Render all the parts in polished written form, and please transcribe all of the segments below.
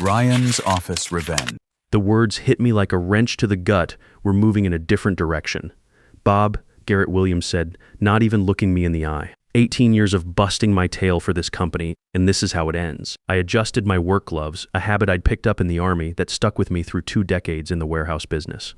Ryan's office revenge. The words hit me like a wrench to the gut. We're moving in a different direction. Bob, Garrett Williams said, not even looking me in the eye. 18 years of busting my tail for this company, and this is how it ends. I adjusted my work gloves, a habit I'd picked up in the Army that stuck with me through 2 decades in the warehouse business.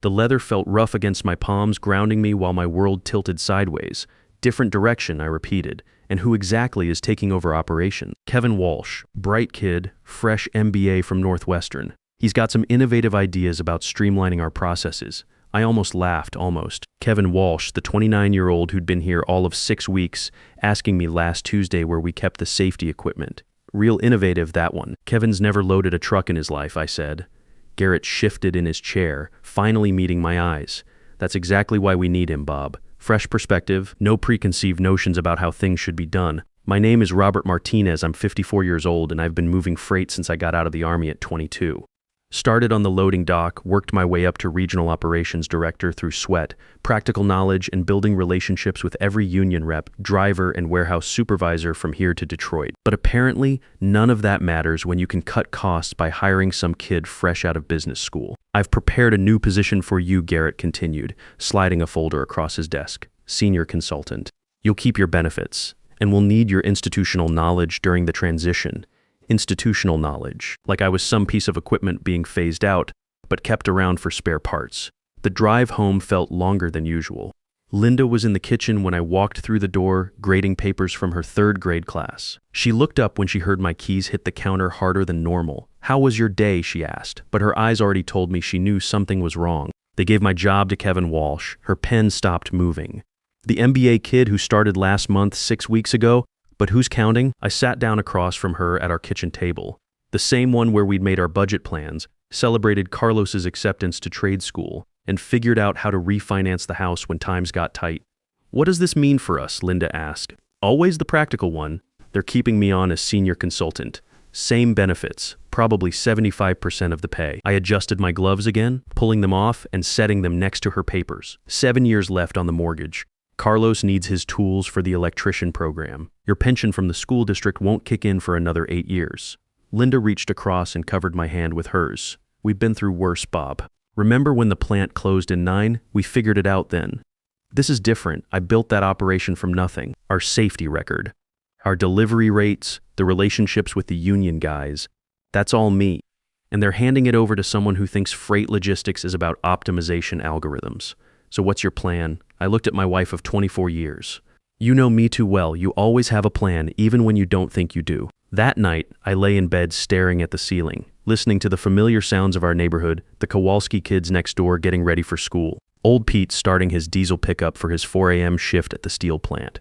The leather felt rough against my palms, grounding me while my world tilted sideways. Different direction, I repeated. And who exactly is taking over operations? Kevin Walsh, bright kid, fresh MBA from Northwestern. He's got some innovative ideas about streamlining our processes. I almost laughed, almost. Kevin Walsh, the 29-year-old who'd been here all of 6 weeks, asking me last Tuesday where we kept the safety equipment. Real innovative, that one. Kevin's never loaded a truck in his life, I said. Garrett shifted in his chair, finally meeting my eyes. That's exactly why we need him, Bob. Fresh perspective, no preconceived notions about how things should be done. My name is Robert Martinez, I'm 54 years old, and I've been moving freight since I got out of the Army at 22. Started on the loading dock, worked my way up to regional operations director through sweat, practical knowledge, and building relationships with every union rep, driver, and warehouse supervisor from here to Detroit. But apparently, none of that matters when you can cut costs by hiring some kid fresh out of business school. I've prepared a new position for you, Garrett continued, sliding a folder across his desk. Senior consultant. You'll keep your benefits, and we'll need your institutional knowledge during the transition. Institutional knowledge, like I was some piece of equipment being phased out, but kept around for spare parts. The drive home felt longer than usual. Linda was in the kitchen when I walked through the door, grading papers from her 3rd grade class. She looked up when she heard my keys hit the counter harder than normal. How was your day, she asked, but her eyes already told me she knew something was wrong. They gave my job to Kevin Walsh. Her pen stopped moving. The MBA kid who started last month 6 weeks ago, but who's counting? I sat down across from her at our kitchen table. The same one where we'd made our budget plans, celebrated Carlos's acceptance to trade school, and figured out how to refinance the house when times got tight. What does this mean for us? Linda asked. Always the practical one. They're keeping me on as senior consultant. Same benefits, probably 75% of the pay. I adjusted my gloves again, pulling them off and setting them next to her papers. 7 years left on the mortgage. Carlos needs his tools for the electrician program. Your pension from the school district won't kick in for another 8 years. Linda reached across and covered my hand with hers. We've been through worse, Bob. Remember when the plant closed in 9? We figured it out then. This is different. I built that operation from nothing. Our safety record, our delivery rates, the relationships with the union guys. That's all me. And they're handing it over to someone who thinks freight logistics is about optimization algorithms. So what's your plan? I looked at my wife of 24 years. You know me too well. You always have a plan, even when you don't think you do. That night, I lay in bed staring at the ceiling, listening to the familiar sounds of our neighborhood, the Kowalski kids next door getting ready for school, old Pete starting his diesel pickup for his 4 a.m. shift at the steel plant.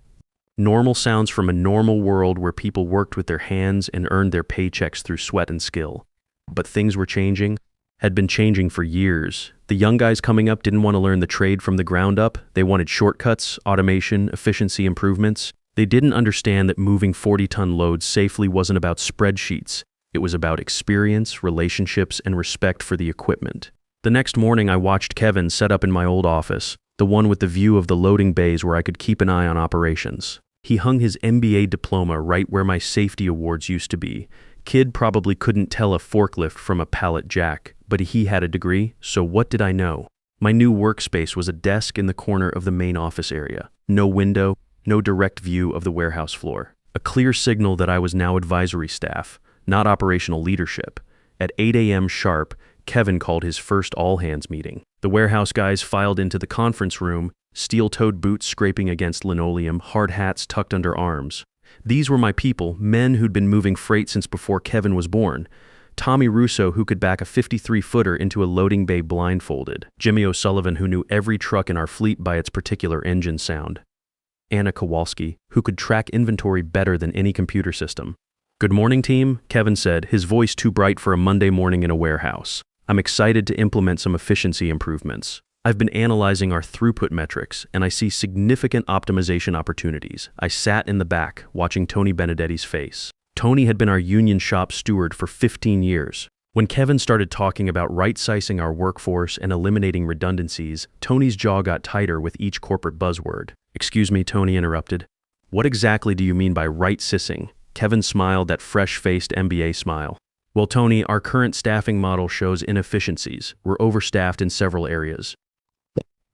Normal sounds from a normal world where people worked with their hands and earned their paychecks through sweat and skill. But things were changing, had been changing for years. The young guys coming up didn't want to learn the trade from the ground up. They wanted shortcuts, automation, efficiency improvements. They didn't understand that moving 40-ton loads safely wasn't about spreadsheets. It was about experience, relationships, and respect for the equipment. The next morning, I watched Kevin set up in my old office, the one with the view of the loading bays where I could keep an eye on operations. He hung his MBA diploma right where my safety awards used to be. Kid probably couldn't tell a forklift from a pallet jack, but he had a degree, so what did I know? My new workspace was a desk in the corner of the main office area. No window, no direct view of the warehouse floor. A clear signal that I was now advisory staff, not operational leadership. At 8 a.m. sharp, Kevin called his first all-hands meeting. The warehouse guys filed into the conference room, steel-toed boots scraping against linoleum, hard hats tucked under arms. These were my people, men who'd been moving freight since before Kevin was born. Tommy Russo, who could back a 53-footer into a loading bay blindfolded. Jimmy O'Sullivan, who knew every truck in our fleet by its particular engine sound. Anna Kowalski, who could track inventory better than any computer system. Good morning, team, Kevin said, his voice too bright for a Monday morning in a warehouse. I'm excited to implement some efficiency improvements. I've been analyzing our throughput metrics, and I see significant optimization opportunities. I sat in the back, watching Tony Benedetti's face. Tony had been our union shop steward for 15 years. When Kevin started talking about right-sizing our workforce and eliminating redundancies, Tony's jaw got tighter with each corporate buzzword. Excuse me, Tony interrupted. What exactly do you mean by right-sizing? Kevin smiled that fresh-faced MBA smile. Well, Tony, our current staffing model shows inefficiencies. We're overstaffed in several areas.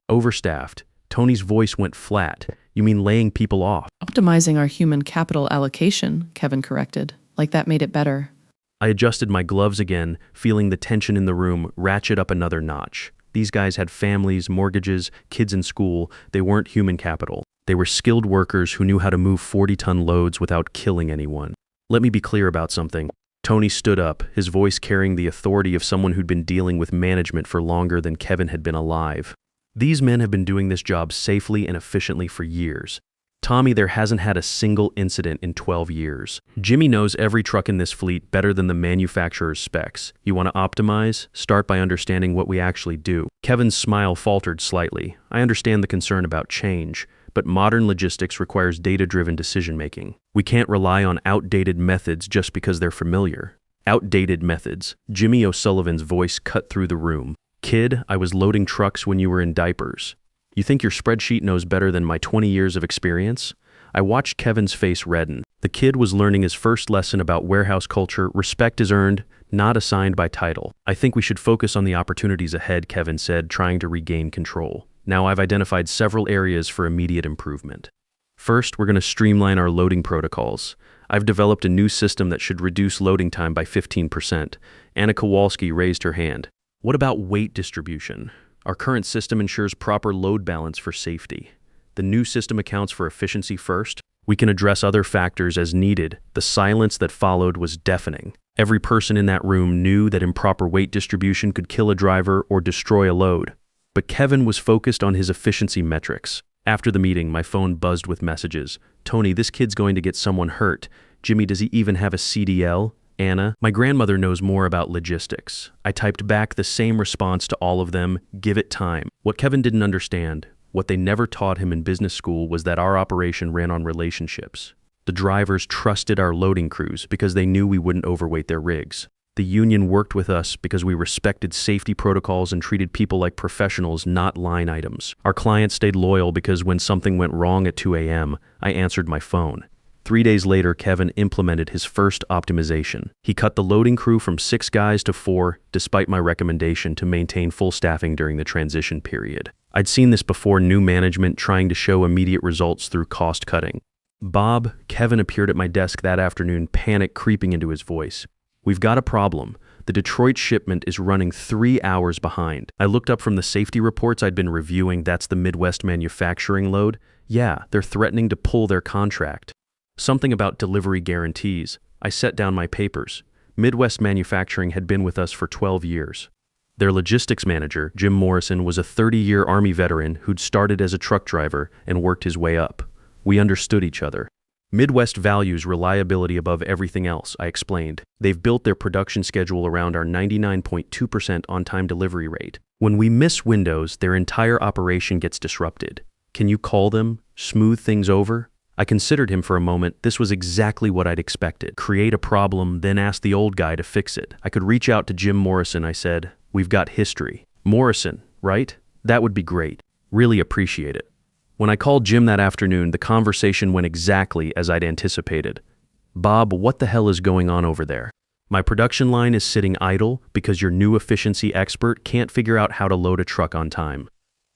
Overstaffed. Tony's voice went flat. You mean laying people off? Optimizing our human capital allocation, Kevin corrected. Like that made it better. I adjusted my gloves again, feeling the tension in the room ratchet up another notch. These guys had families, mortgages, kids in school. They weren't human capital. They were skilled workers who knew how to move 40-ton loads without killing anyone. Let me be clear about something. Tony stood up, his voice carrying the authority of someone who'd been dealing with management for longer than Kevin had been alive. These men have been doing this job safely and efficiently for years. Tommy, there hasn't had a single incident in 12 years. Jimmy knows every truck in this fleet better than the manufacturer's specs. You want to optimize? Start by understanding what we actually do. Kevin's smile faltered slightly. I understand the concern about change, but modern logistics requires data-driven decision-making. We can't rely on outdated methods just because they're familiar. Outdated methods. Jimmy O'Sullivan's voice cut through the room. Kid, I was loading trucks when you were in diapers. You think your spreadsheet knows better than my 20 years of experience? I watched Kevin's face redden. The kid was learning his first lesson about warehouse culture. Respect is earned, not assigned by title. I think we should focus on the opportunities ahead, Kevin said, trying to regain control. Now I've identified several areas for immediate improvement. First, we're going to streamline our loading protocols. I've developed a new system that should reduce loading time by 15%. Anna Kowalski raised her hand. What about weight distribution? Our current system ensures proper load balance for safety. The new system accounts for efficiency first. We can address other factors as needed. The silence that followed was deafening. Every person in that room knew that improper weight distribution could kill a driver or destroy a load. But Kevin was focused on his efficiency metrics. After the meeting, my phone buzzed with messages. Tony, this kid's going to get someone hurt. Jimmy, does he even have a CDL? Anna, my grandmother knows more about logistics. I typed back the same response to all of them, give it time. What Kevin didn't understand, what they never taught him in business school, was that our operation ran on relationships. The drivers trusted our loading crews because they knew we wouldn't overweight their rigs. The union worked with us because we respected safety protocols and treated people like professionals, not line items. Our clients stayed loyal because when something went wrong at 2 a.m., I answered my phone. 3 days later, Kevin implemented his first optimization. He cut the loading crew from 6 guys to 4, despite my recommendation to maintain full staffing during the transition period. I'd seen this before: new management trying to show immediate results through cost cutting. Bob, Kevin appeared at my desk that afternoon, panic creeping into his voice. We've got a problem. The Detroit shipment is running 3 hours behind. I looked up from the safety reports I'd been reviewing. That's the Midwest manufacturing load. Yeah, they're threatening to pull their contract. Something about delivery guarantees. I set down my papers. Midwest Manufacturing had been with us for 12 years. Their logistics manager, Jim Morrison, was a 30-year Army veteran who'd started as a truck driver and worked his way up. We understood each other. Midwest values reliability above everything else, I explained. They've built their production schedule around our 99.2% on-time delivery rate. When we miss windows, their entire operation gets disrupted. Can you call them? Smooth things over? I considered him for a moment. This was exactly what I'd expected. Create a problem, then ask the old guy to fix it. I could reach out to Jim Morrison, I said. We've got history. Morrison, right? That would be great. Really appreciate it. When I called Jim that afternoon, the conversation went exactly as I'd anticipated. Bob, what the hell is going on over there? My production line is sitting idle because your new efficiency expert can't figure out how to load a truck on time.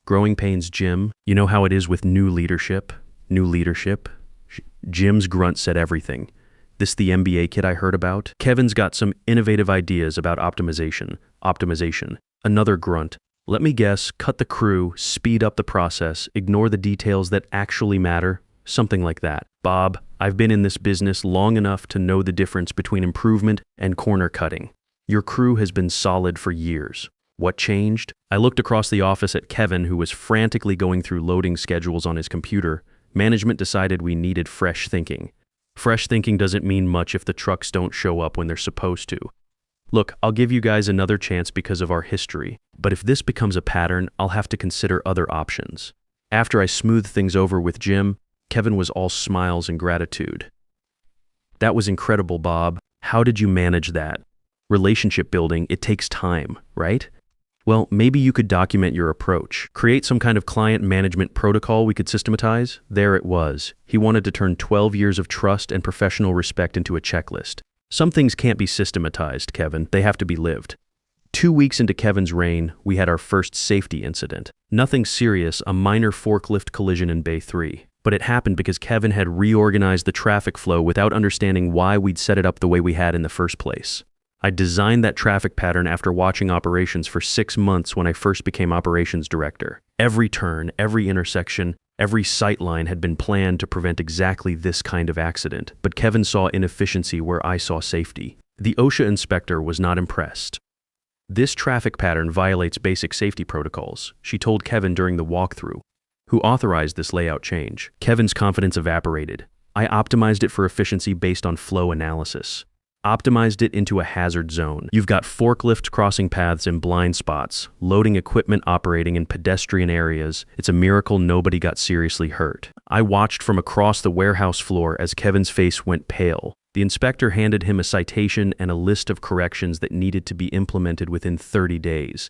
Growing pains, Jim. You know how it is with new leadership? New leadership? Jim's grunt said everything. This the MBA kid I heard about? Kevin's got some innovative ideas about optimization. Another grunt. Let me guess, cut the crew, speed up the process, ignore the details that actually matter. Something like that. Bob, I've been in this business long enough to know the difference between improvement and corner cutting. Your crew has been solid for years. What changed? I looked across the office at Kevin, who was frantically going through loading schedules on his computer. Management decided we needed fresh thinking. Fresh thinking doesn't mean much if the trucks don't show up when they're supposed to. Look, I'll give you guys another chance because of our history, but if this becomes a pattern, I'll have to consider other options. After I smoothed things over with Jim, Kevin was all smiles and gratitude. That was incredible, Bob. How did you manage that? Relationship building, it takes time, right? Well, maybe you could document your approach. Create some kind of client management protocol we could systematize. There it was. He wanted to turn 12 years of trust and professional respect into a checklist. Some things can't be systematized, Kevin. They have to be lived. 2 weeks into Kevin's reign, we had our first safety incident. Nothing serious, a minor forklift collision in Bay 3. But it happened because Kevin had reorganized the traffic flow without understanding why we'd set it up the way we had in the first place. I designed that traffic pattern after watching operations for 6 months when I first became operations director. Every turn, every intersection, every sight line had been planned to prevent exactly this kind of accident. But Kevin saw inefficiency where I saw safety. The OSHA inspector was not impressed. This traffic pattern violates basic safety protocols, she told Kevin during the walkthrough. Who authorized this layout change? Kevin's confidence evaporated. I optimized it for efficiency based on flow analysis. Optimized it into a hazard zone. You've got forklift crossing paths in blind spots, loading equipment operating in pedestrian areas. It's a miracle nobody got seriously hurt. I watched from across the warehouse floor as Kevin's face went pale. The inspector handed him a citation and a list of corrections that needed to be implemented within 30 days.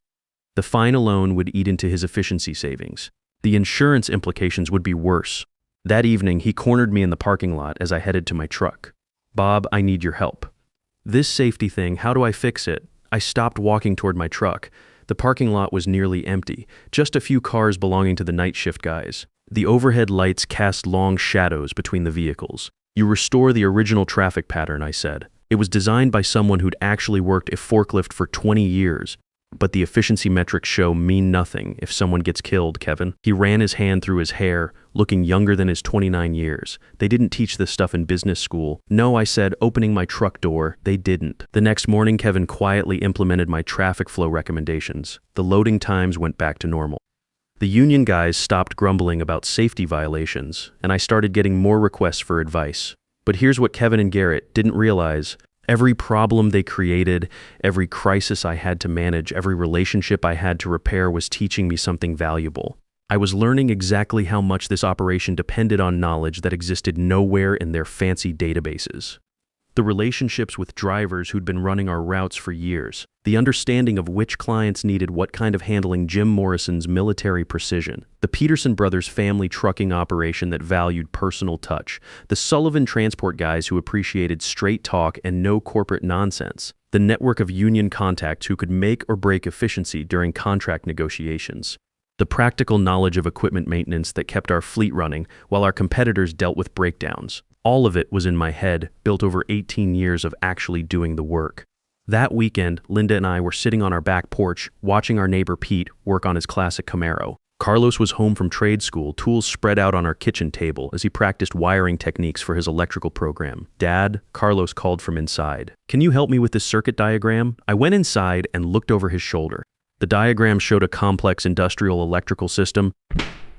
The fine alone would eat into his efficiency savings. The insurance implications would be worse. That evening, he cornered me in the parking lot as I headed to my truck. Bob, I need your help. This safety thing, how do I fix it? I stopped walking toward my truck. The parking lot was nearly empty, just a few cars belonging to the night shift guys. The overhead lights cast long shadows between the vehicles. You restore the original traffic pattern, I said. It was designed by someone who'd actually worked a forklift for 20 years. But the efficiency metrics show mean nothing if someone gets killed, Kevin. He ran his hand through his hair, looking younger than his 29 years. They didn't teach this stuff in business school. No, I said, opening my truck door. They didn't. The next morning, Kevin quietly implemented my traffic flow recommendations. The loading times went back to normal. The union guys stopped grumbling about safety violations, and I started getting more requests for advice. But here's what Kevin and Garrett didn't realize. Every problem they created, every crisis I had to manage, every relationship I had to repair was teaching me something valuable. I was learning exactly how much this operation depended on knowledge that existed nowhere in their fancy databases. The relationships with drivers who'd been running our routes for years, the understanding of which clients needed what kind of handling Jim Morrison's military precision, the Peterson Brothers family trucking operation that valued personal touch, the Sullivan transport guys who appreciated straight talk and no corporate nonsense, the network of union contacts who could make or break efficiency during contract negotiations, the practical knowledge of equipment maintenance that kept our fleet running while our competitors dealt with breakdowns. All of it was in my head, built over 18 years of actually doing the work. That weekend, Linda and I were sitting on our back porch, watching our neighbor Pete work on his classic Camaro. Carlos was home from trade school, tools spread out on our kitchen table as he practiced wiring techniques for his electrical program. Dad, Carlos called from inside. Can you help me with this circuit diagram? I went inside and looked over his shoulder. The diagram showed a complex industrial electrical system,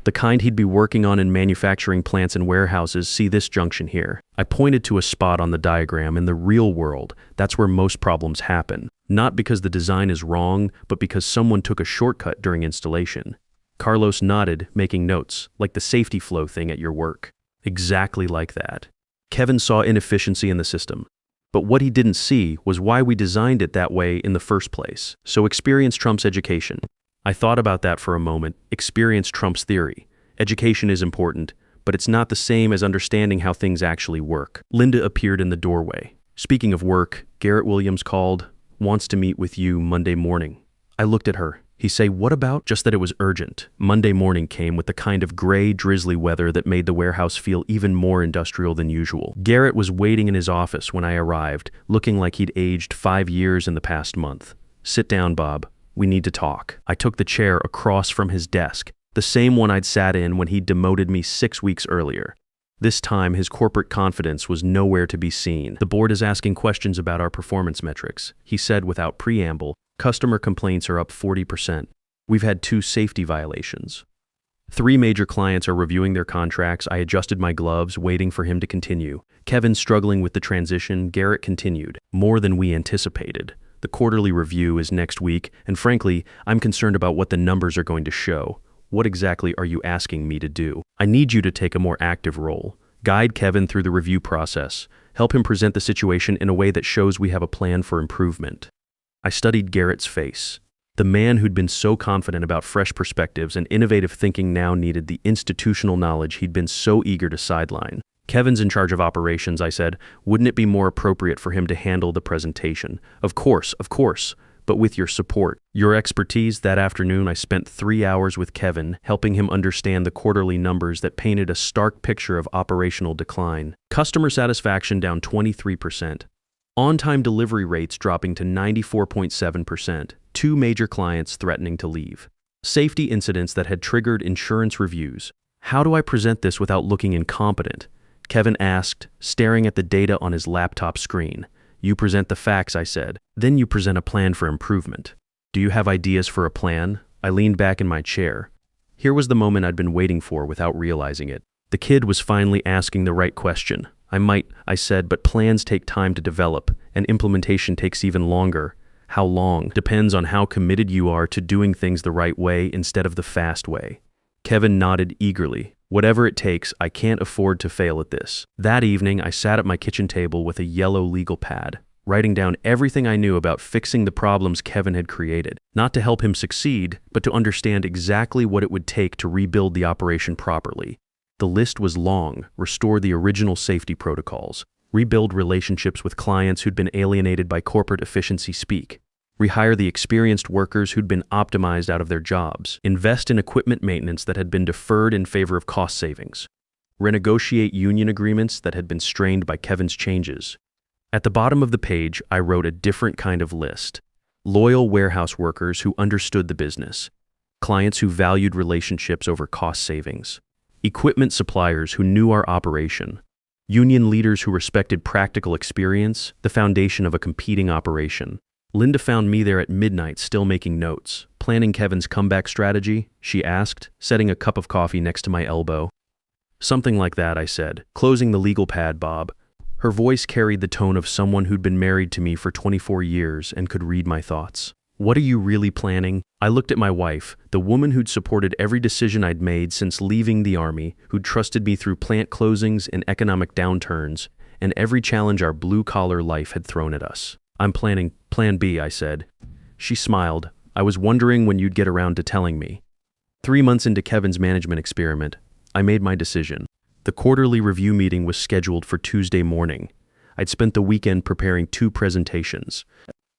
the kind he'd be working on in manufacturing plants and warehouses. See this junction here. I pointed to a spot on the diagram. In the real world, that's where most problems happen. Not because the design is wrong, but because someone took a shortcut during installation. Carlos nodded, making notes, like the safety flow thing at your work. Exactly like that. Kevin saw inefficiency in the system. But what he didn't see was why we designed it that way in the first place. So experience trumps education. I thought about that for a moment. Experience trumps theory. Education is important, but it's not the same as understanding how things actually work. Linda appeared in the doorway. Speaking of work, Garrett Williams called, wants to meet with you Monday morning. I looked at her. He say, what about? Just that it was urgent. Monday morning came with the kind of gray, drizzly weather that made the warehouse feel even more industrial than usual. Garrett was waiting in his office when I arrived, looking like he'd aged 5 years in the past month. Sit down, Bob. We need to talk. I took the chair across from his desk, the same one I'd sat in when he'd demoted me 6 weeks earlier. This time, his corporate confidence was nowhere to be seen. The board is asking questions about our performance metrics. He said without preamble, customer complaints are up 40%. We've had 2 safety violations. 3 major clients are reviewing their contracts. I adjusted my gloves, waiting for him to continue. Kevin struggling with the transition. Garrett continued. More than we anticipated. The quarterly review is next week, and frankly, I'm concerned about what the numbers are going to show. What exactly are you asking me to do? I need you to take a more active role. Guide Kevin through the review process. Help him present the situation in a way that shows we have a plan for improvement. I studied Garrett's face. The man who'd been so confident about fresh perspectives and innovative thinking now needed the institutional knowledge he'd been so eager to sideline. Kevin's in charge of operations, I said. Wouldn't it be more appropriate for him to handle the presentation? Of course, but with your support. Your expertise. That afternoon, I spent 3 hours with Kevin, helping him understand the quarterly numbers that painted a stark picture of operational decline. Customer satisfaction down 23%. On-time delivery rates dropping to 94.7%. 2 major clients threatening to leave. Safety incidents that had triggered insurance reviews. How do I present this without looking incompetent? Kevin asked, staring at the data on his laptop screen. You present the facts, I said. Then you present a plan for improvement. Do you have ideas for a plan? I leaned back in my chair. Here was the moment I'd been waiting for without realizing it. The kid was finally asking the right question. I said, but plans take time to develop, and implementation takes even longer. How long depends on how committed you are to doing things the right way instead of the fast way. Kevin nodded eagerly. Whatever it takes, I can't afford to fail at this. That evening, I sat at my kitchen table with a yellow legal pad, writing down everything I knew about fixing the problems Kevin had created. Not to help him succeed, but to understand exactly what it would take to rebuild the operation properly. The list was long: restore the original safety protocols, rebuild relationships with clients who'd been alienated by corporate efficiency speak, rehire the experienced workers who'd been optimized out of their jobs, invest in equipment maintenance that had been deferred in favor of cost savings, renegotiate union agreements that had been strained by Kevin's changes. At the bottom of the page, I wrote a different kind of list. Loyal warehouse workers who understood the business, clients who valued relationships over cost savings, equipment suppliers who knew our operation, union leaders who respected practical experience, the foundation of a competing operation. Linda found me there at midnight, still making notes. Planning Kevin's comeback strategy? She asked, setting a cup of coffee next to my elbow. Something like that, I said, closing the legal pad, Bob. Her voice carried the tone of someone who'd been married to me for 24 years and could read my thoughts. What are you really planning? I looked at my wife, the woman who'd supported every decision I'd made since leaving the Army, who'd trusted me through plant closings and economic downturns, and every challenge our blue-collar life had thrown at us. I'm planning Plan B, I said. She smiled. I was wondering when you'd get around to telling me. 3 months into Kevin's management experiment, I made my decision. The quarterly review meeting was scheduled for Tuesday morning. I'd spent the weekend preparing 2 presentations.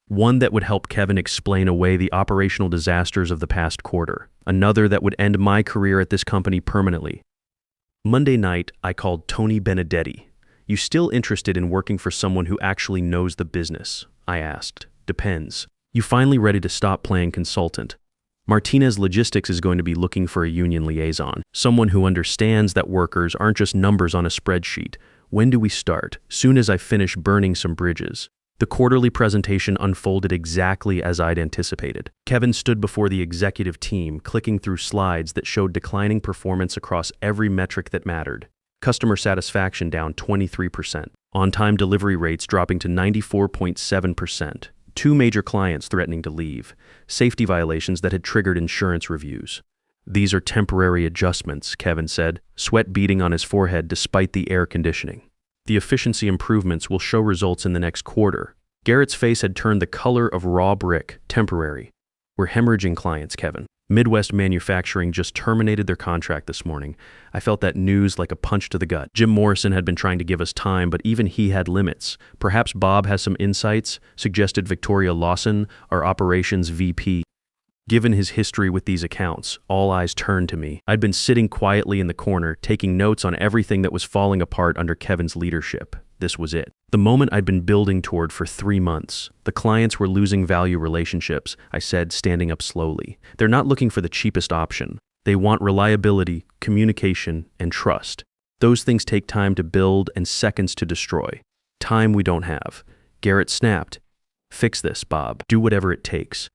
One that would help Kevin explain away the operational disasters of the past quarter. Another that would end my career at this company permanently. Monday night, I called Tony Benedetti. You still interested in working for someone who actually knows the business? I asked. Depends. You finally ready to stop playing consultant? Martinez Logistics is going to be looking for a union liaison, someone who understands that workers aren't just numbers on a spreadsheet. When do we start? Soon as I finish burning some bridges. The quarterly presentation unfolded exactly as I'd anticipated. Kevin stood before the executive team, clicking through slides that showed declining performance across every metric that mattered. Customer satisfaction down 23%. On-time delivery rates dropping to 94.7%. 2 major clients threatening to leave. Safety violations that had triggered insurance reviews. These are temporary adjustments, Kevin said, sweat beading on his forehead despite the air conditioning. The efficiency improvements will show results in the next quarter. Garrett's face had turned the color of raw brick. Temporary. We're hemorrhaging clients, Kevin. Midwest Manufacturing just terminated their contract this morning. I felt that news like a punch to the gut. Jim Morrison had been trying to give us time, but even he had limits. Perhaps Bob has some insights, suggested Victoria Lawson, our operations VP. Given his history with these accounts, all eyes turned to me. I'd been sitting quietly in the corner, taking notes on everything that was falling apart under Kevin's leadership. This was it. The moment I'd been building toward for 3 months. The clients were losing value relationships, I said, standing up slowly. They're not looking for the cheapest option. They want reliability, communication, and trust. Those things take time to build and seconds to destroy. Time we don't have. Garrett snapped. Fix this, Bob. Do whatever it takes.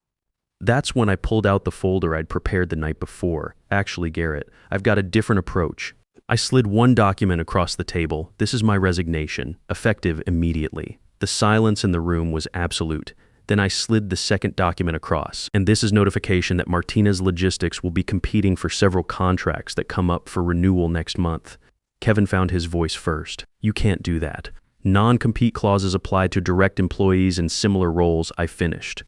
That's when I pulled out the folder I'd prepared the night before. Actually, Garrett, I've got a different approach. I slid one document across the table. This is my resignation, effective immediately. The silence in the room was absolute. Then I slid the second document across, and this is notification that Martinez Logistics will be competing for several contracts that come up for renewal next month. Kevin found his voice first. You can't do that. Non-compete clauses apply to direct employees in similar roles. I finished.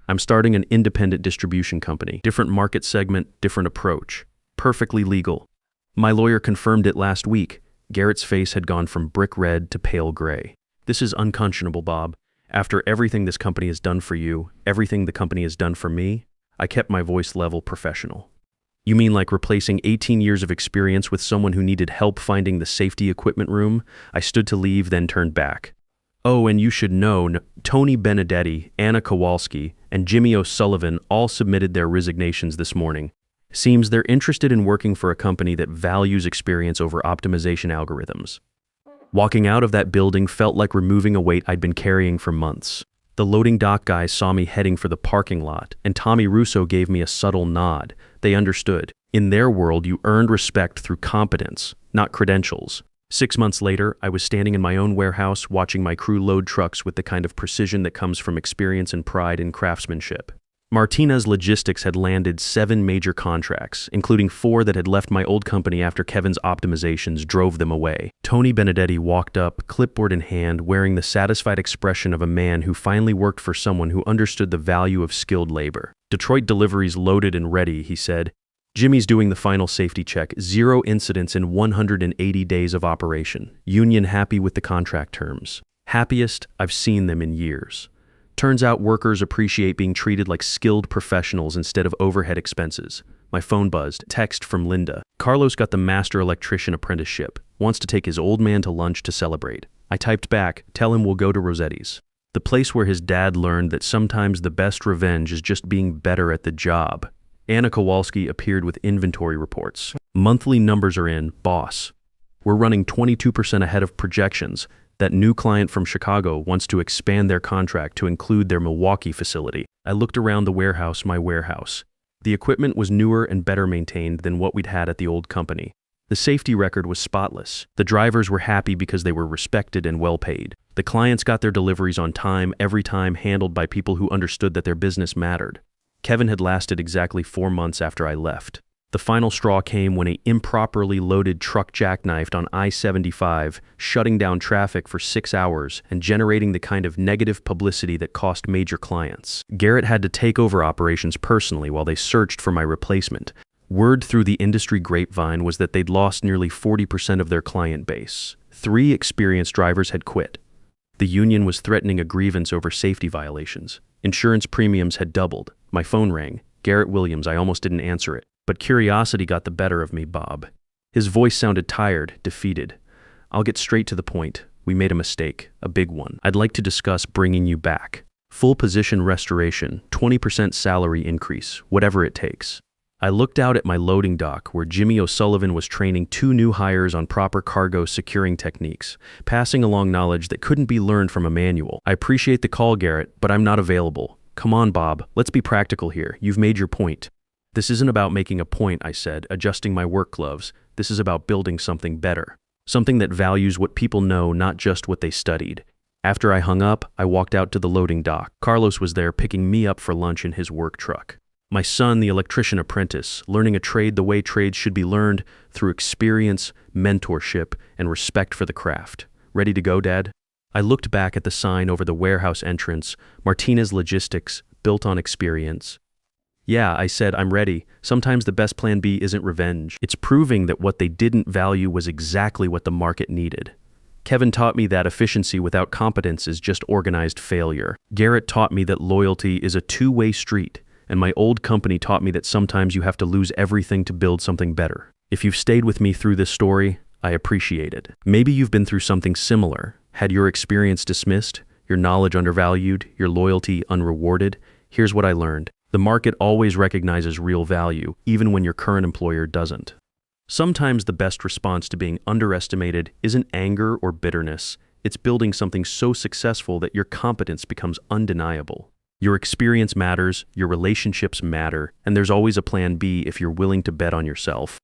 I'm starting an independent distribution company. Different market segment, different approach. Perfectly legal. My lawyer confirmed it last week. Garrett's face had gone from brick red to pale gray. "This is unconscionable, Bob. After everything this company has done for you, everything the company has done for me," I kept my voice level professional. "You mean like replacing 18 years of experience with someone who needed help finding the safety equipment room?" I stood to leave, then turned back. "Oh, and you should know, Tony Benedetti, Anna Kowalski, and Jimmy O'Sullivan all submitted their resignations this morning. Seems they're interested in working for a company that values experience over optimization algorithms." Walking out of that building felt like removing a weight I'd been carrying for months. The loading dock guys saw me heading for the parking lot, and Tommy Russo gave me a subtle nod. They understood. In their world, you earned respect through competence, not credentials. 6 months later, I was standing in my own warehouse watching my crew load trucks with the kind of precision that comes from experience and pride in craftsmanship. Martinez Logistics had landed 7 major contracts, including 4 that had left my old company after Kevin's optimizations drove them away. Tony Benedetti walked up, clipboard in hand, wearing the satisfied expression of a man who finally worked for someone who understood the value of skilled labor. "Detroit deliveries loaded and ready," he said. "Jimmy's doing the final safety check. 0 incidents in 180 days of operation. Union happy with the contract terms. Happiest I've seen them in years. Turns out workers appreciate being treated like skilled professionals instead of overhead expenses." My phone buzzed. Text from Linda. "Carlos got the master electrician apprenticeship. Wants to take his old man to lunch to celebrate." I typed back, "Tell him we'll go to Rossetti's." The place where his dad learned that sometimes the best revenge is just being better at the job. Anna Kowalski appeared with inventory reports. "Monthly numbers are in, boss. We're running 22% ahead of projections. That new client from Chicago wants to expand their contract to include their Milwaukee facility." I looked around the warehouse, my warehouse. The equipment was newer and better maintained than what we'd had at the old company. The safety record was spotless. The drivers were happy because they were respected and well paid. The clients got their deliveries on time, every time, handled by people who understood that their business mattered. Kevin had lasted exactly 4 months after I left. The final straw came when an improperly loaded truck jackknifed on I-75, shutting down traffic for 6 hours and generating the kind of negative publicity that cost major clients. Garrett had to take over operations personally while they searched for my replacement. Word through the industry grapevine was that they'd lost nearly 40% of their client base. 3 experienced drivers had quit. The union was threatening a grievance over safety violations. Insurance premiums had doubled. My phone rang. Garrett Williams. I almost didn't answer it. But curiosity got the better of me, Bob. His voice sounded tired, defeated. "I'll get straight to the point. We made a mistake, a big one. I'd like to discuss bringing you back. Full position restoration, 20% salary increase, whatever it takes." I looked out at my loading dock where Jimmy O'Sullivan was training 2 new hires on proper cargo securing techniques, passing along knowledge that couldn't be learned from a manual. "I appreciate the call, Garrett, but I'm not available." "Come on, Bob. Let's be practical here. You've made your point." "This isn't about making a point," I said, adjusting my work gloves. "This is about building something better. Something that values what people know, not just what they studied." After I hung up, I walked out to the loading dock. Carlos was there picking me up for lunch in his work truck. My son, the electrician apprentice, learning a trade the way trades should be learned, through experience, mentorship, and respect for the craft. "Ready to go, Dad?" I looked back at the sign over the warehouse entrance, Martinez Logistics, built on experience. "Yeah," I said, "I'm ready. Sometimes the best plan B isn't revenge. It's proving that what they didn't value was exactly what the market needed." Kevin taught me that efficiency without competence is just organized failure. Garrett taught me that loyalty is a 2-way street, and my old company taught me that sometimes you have to lose everything to build something better. If you've stayed with me through this story, I appreciate it. Maybe you've been through something similar, had your experience dismissed, your knowledge undervalued, your loyalty unrewarded. Here's what I learned. The market always recognizes real value, even when your current employer doesn't. Sometimes the best response to being underestimated isn't anger or bitterness. It's building something so successful that your competence becomes undeniable. Your experience matters, your relationships matter, and there's always a plan B if you're willing to bet on yourself.